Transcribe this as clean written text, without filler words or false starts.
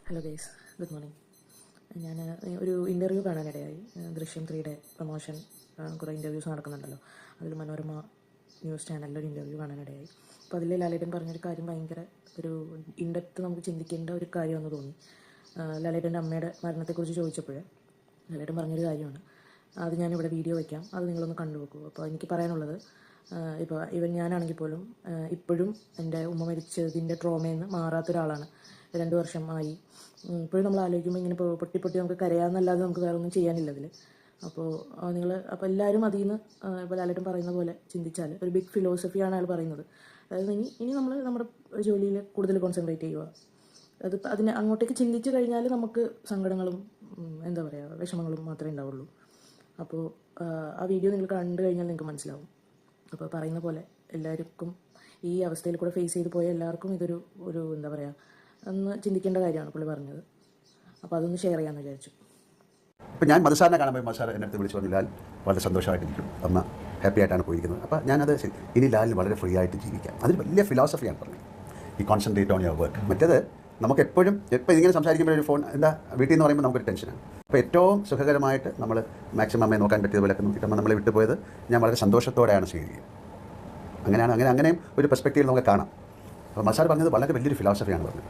Hello guys, good morning. ഞാൻ ഒരു interview കാണാനിടയായി. ദൃശ്യം 3യുടെ പ്രൊമോഷൻ കുറേ ഇൻ്റർവ്യൂസ് നടക്കുന്നുണ്ടല്ലോ. അതിൽ മനോരമ ന്യൂസ് ചാനലിൽ ഒരു ഇൻ്റർവ്യൂ കാണാനിടയായി. അപ്പോൾ അതിൽ ലാലേട്ടൻ പറഞ്ഞൊരു കാര്യം ഭയങ്കര ഒരു ഇൻഡെപ്ത് നമുക്ക് ചിന്തിക്കേണ്ട ഒരു കാര്യമെന്ന് തോന്നി. ലാലേട്ടൻ്റെ അമ്മയുടെ മരണത്തെക്കുറിച്ച് ചോദിച്ചപ്പോൾ ലാലേട്ടൻ പറഞ്ഞൊരു കാര്യമാണ്. അത് ഞാനിവിടെ വീഡിയോ വയ്ക്കാം, അത് നിങ്ങളൊന്ന് കണ്ടുവെക്കൂ. അപ്പോൾ എനിക്ക് പറയാനുള്ളത്, ഇപ്പോൾ ഞാനാണെങ്കിൽ പോലും ഇപ്പോഴും എൻ്റെ ഉമ്മ മരിച്ചതിൻ്റെ ട്രോമയിൽ നിന്ന് മാറാത്തൊരാളാണ്. 2 വർഷമായി. ഇപ്പോഴും നമ്മൾ ആലോചിക്കുമ്പോൾ ഇങ്ങനെ പൊട്ടി പൊട്ടി നമുക്ക് കരയാമെന്നല്ലാതെ നമുക്ക് വേറെ ഒന്നും ചെയ്യാനില്ല അതിൽ. അപ്പോൾ എല്ലാവരും അതിൽ നിന്ന് ഇപ്പോൾ ലാലേട്ടൻ പറയുന്ന പോലെ ചിന്തിച്ചാൽ ഒരു ബിഗ് ഫിലോസഫിയാണ് അയാൾ പറയുന്നത്. അതായത് ഇനി നമ്മൾ നമ്മുടെ ജോലിയിൽ കൂടുതൽ കോൺസെൻട്രേറ്റ് ചെയ്യുക. അതിനെ അങ്ങോട്ടേക്ക് ചിന്തിച്ച് കഴിഞ്ഞാൽ നമുക്ക് സങ്കടങ്ങളും എന്താ പറയുക വിഷമങ്ങളും മാത്രമേ ഉണ്ടാവുള്ളൂ. അപ്പോൾ ആ വീഡിയോ നിങ്ങൾ കണ്ടു കഴിഞ്ഞാൽ നിങ്ങൾക്ക് മനസ്സിലാവും. അപ്പോൾ പറയുന്ന പോലെ എല്ലാവർക്കും ഈ അവസ്ഥയിൽ കൂടെ ഫേസ് ചെയ്ത് പോയ എല്ലാവർക്കും ഇതൊരു എന്താ പറയുക ഒന്ന് ചിന്തിക്കേണ്ട കാര്യമാണ് പുള്ളി പറഞ്ഞത്. അപ്പോൾ അതൊന്ന് ഷെയർ ചെയ്യാമെന്ന് വിചാരിച്ചു. ഇപ്പോൾ ഞാൻ മധുസാറിനെ കാണുമ്പോൾ മധുസാർ എൻ്റെ അടുത്ത് വിളിച്ചു പറഞ്ഞു, ലാൽ വളരെ സന്തോഷമായിട്ടിരിക്കും, അമ്മ ഹാപ്പി ആയിട്ടാണ് പോയിരിക്കുന്നത്. അപ്പോൾ ഞാനത് ഇനി ലാലിന് വളരെ ഫ്രീ ആയിട്ട് ജീവിക്കാം. അതിൽ വലിയ ഫിലോസഫിയാണ് പറഞ്ഞത്, ഈ കോൺസെൻട്രേറ്റ് ഓൺ യുവർ വർക്ക്. മറ്റേത് നമുക്ക് എപ്പോഴും ഇങ്ങനെ സംസാരിക്കുമ്പോൾ ഒരു ഫോൺ എന്താ വീട്ടിൽ നിന്ന് പറയുമ്പോൾ നമുക്കൊരു ടെൻഷനാണ്. അപ്പോൾ ഏറ്റവും സുഖകരമായിട്ട് നമ്മൾ മാക്സിമം അമ്മയെ നോക്കാൻ പറ്റിയതുപോലെയൊക്കെ നോക്കിയിട്ട് നമ്മളെ വിട്ടുപോയത് ഞാൻ വളരെ സന്തോഷത്തോടെയാണ് സ്വീകരിക്കുക. അങ്ങനെയും ഒരു പെർസ്പെക്റ്റീവിൽ നമുക്ക് കാണാം. അപ്പോൾ മസാർ പറഞ്ഞത് വളരെ വലിയൊരു ഫിലോസഫിയാണ് പറഞ്ഞത്.